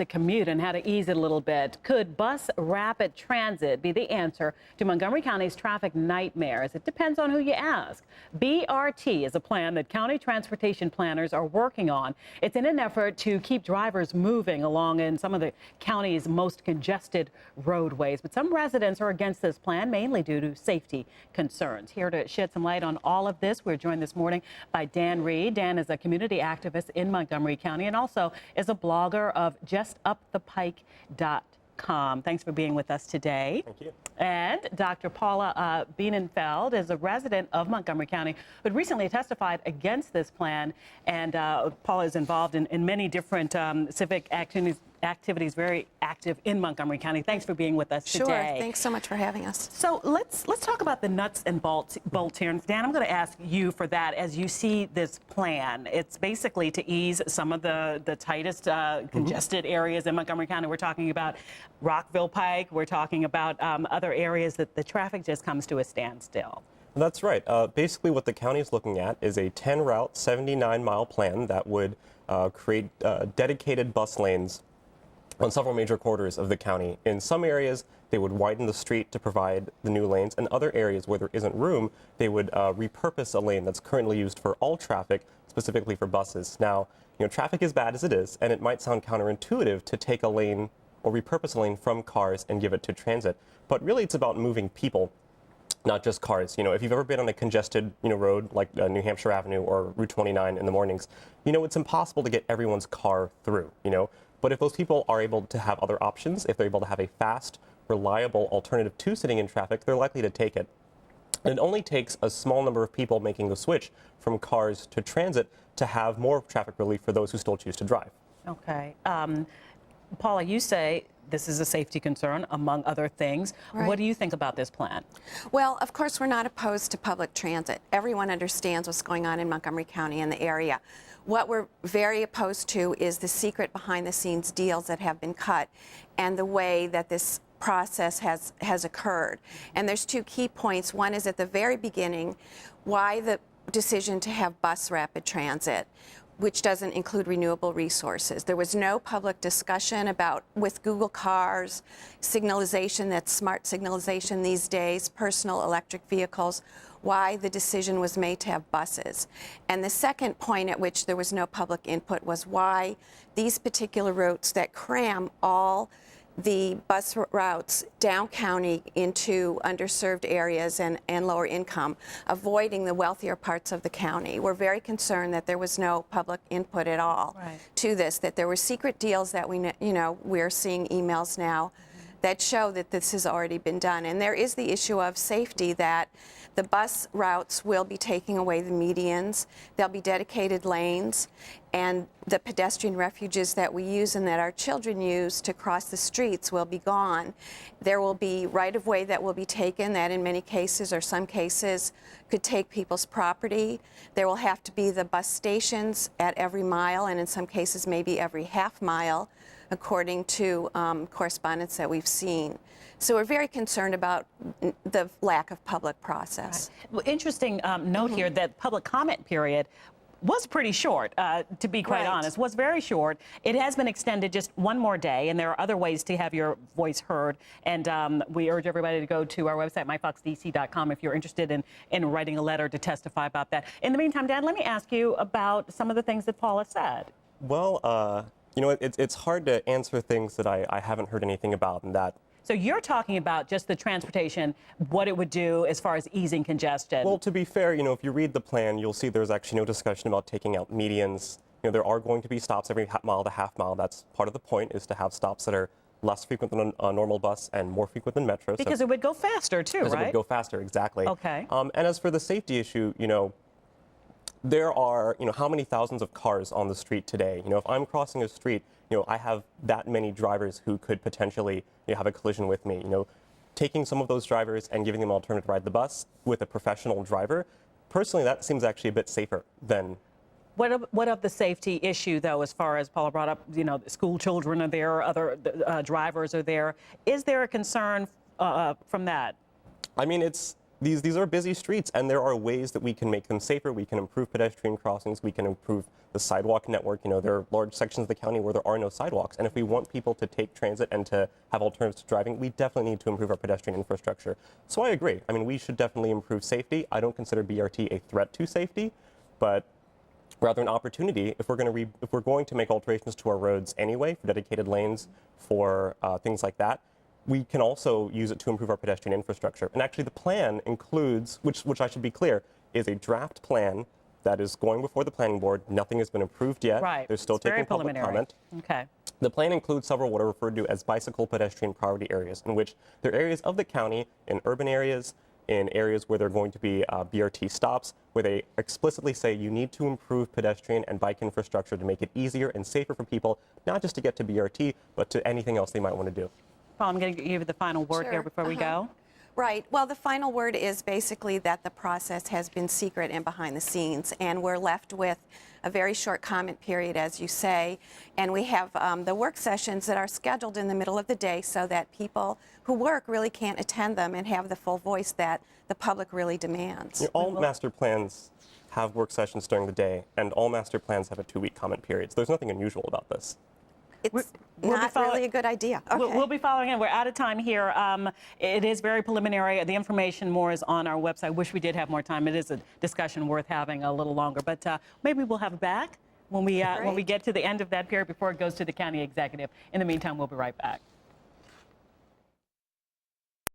the commute and how to ease it a little bit. Could bus rapid transit be the answer to Montgomery County's traffic nightmares? It depends on who you ask. BRT is a plan that county transportation planners are working on. It's in an effort to keep drivers moving along in some of the county's most congested roadways. But some residents are against this plan, mainly due to safety concerns. Here to shed some light on all of this, we're joined this morning by Dan Reed. Dan is a community activist in Montgomery County and also is a blogger of justupthepike.com. Thanks for being with us today. Thank you. And Dr. Paula Bienenfeld is a resident of Montgomery County who had recently testified against this plan. And Paula is involved in many different civic activities, very active in Montgomery County. Thanks for being with us today. Sure. Thanks so much for having us. So let's talk about the nuts and bolts here. Dan, I'm going to ask you for that as you see this plan. It's basically to ease some of the tightest congested areas in Montgomery County. We're talking about Rockville Pike. We're talking about other areas that the traffic just comes to a standstill. That's right. Basically, what the county is looking at is a 10-route, 79-mile plan that would create dedicated bus lanes on several major corridors of the county. In some areas, they would widen the street to provide the new lanes. In other areas where there isn't room, they would repurpose a lane that's currently used for all traffic, specifically for buses. Now, traffic is bad as it is, and it might sound counterintuitive to take a lane or repurpose a lane from cars and give it to transit. But really, it's about moving people, not just cars. If you've ever been on a congested, road like New Hampshire Avenue or Route 29 in the mornings, it's impossible to get everyone's car through, But if those people are able to have other options, if they're able to have a fast, reliable alternative to sitting in traffic, they're likely to take it. And it only takes a small number of people making the switch from cars to transit to have more traffic relief for those who still choose to drive. Okay. Paula, you say this is a safety concern, among other things. Right. What do you think about this plan? Well, of course, we're not opposed to public transit. Everyone understands what's going on in Montgomery County and the area. What we're very opposed to is the secret behind-the-scenes deals that have been cut and the way that this process has occurred. And there's two key points. One is at the very beginning, why the decision to have bus rapid transit, which doesn't include renewable resources. There was no public discussion about, with Google cars, signalization, that's smart signalization these days, personal electric vehicles, why the decision was made to have buses. And the second point at which there was no public input was why these particular routes that cram all the bus routes down county into underserved areas and lower income, avoiding the wealthier parts of the county. We're very concerned that there was no public input at all to this, that there were secret deals that we're seeing emails now that show that this has already been done. And there is the issue of safety, that the bus routes will be taking away the medians. There'll be dedicated lanes, and the pedestrian refuges that we use and that our children use to cross the streets will be gone. There will be right-of-way that will be taken that in many cases or some cases could take people's property. There will have to be the bus stations at every mile, and in some cases maybe every half mile, according to correspondence that we've seen. So we're very concerned about the lack of public process. Right. Well, interesting note here that public comment period was pretty short, to be quite honest, was very short. It has been extended just one more day, and there are other ways to have your voice heard. And we urge everybody to go to our website, myfoxdc.com, if you're interested in writing a letter to testify about that. In the meantime, Dan, let me ask you about some of the things that Paula said. Well, it's hard to answer things that I haven't heard anything about, and that. So you're talking about just the transportation, what it would do as far as easing congestion. Well, to be fair, if you read the plan, you'll see there's actually no discussion about taking out medians. There are going to be stops every mile to half mile. That's part of the point, is to have stops that are less frequent than a normal bus and more frequent than metro. Because it would go faster, too, right? Because it would go faster, exactly. Okay. And as for the safety issue, there are, how many thousands of cars on the street today? If I'm crossing a street, I have that many drivers who could potentially have a collision with me. Taking some of those drivers and giving them an alternative to ride the bus with a professional driver, personally, that seems actually a bit safer than. What of the safety issue, though, as far as Paula brought up, school children are there, other drivers are there. Is there a concern from that? I mean, it's these are busy streets, and there are ways that we can make them safer. We can improve pedestrian crossings. We can improve the sidewalk network. You know, there are large sections of the county where there are no sidewalks, and if we want people to take transit and to have alternatives to driving, we definitely need to improve our pedestrian infrastructure. So I agree. I mean, we should definitely improve safety. I don't consider BRT a threat to safety, but rather an opportunity if we're going to make alterations to our roads anyway, for dedicated lanes, for things like that. We can also use it to improve our pedestrian infrastructure. And actually the plan includes, which I should be clear, is a draft plan that is going before the planning board. Nothing has been approved yet. Right. They're still It's very taking public preliminary. comment. Okay. The plan includes several what are referred to as bicycle pedestrian priority areas, in which they're areas of the county, in urban areas, in areas where there are going to be BRT stops, where they explicitly say you need to improve pedestrian and bike infrastructure to make it easier and safer for people, not just to get to BRT, but to anything else they might want to do. Paul, I'm going to give you the final word here Sure. before we go. Right. Well, the final word is basically that the process has been secret and behind the scenes, and we're left with a very short comment period, as you say, and we have the work sessions that are scheduled in the middle of the day so that people who work really can't attend them and have the full voice that the public really demands. You know, all master plans have work sessions during the day, and all master plans have a 2-week comment period. So there's nothing unusual about this. It's We'll be not really a good idea. Okay. We'll be following it. We're out of time here. It is very preliminary. The information more is on our website. I wish we did have more time. It is a discussion worth having a little longer, but maybe we'll have it back when we Great. get to the end of that period before it goes to the county executive. In the meantime, we'll be right back.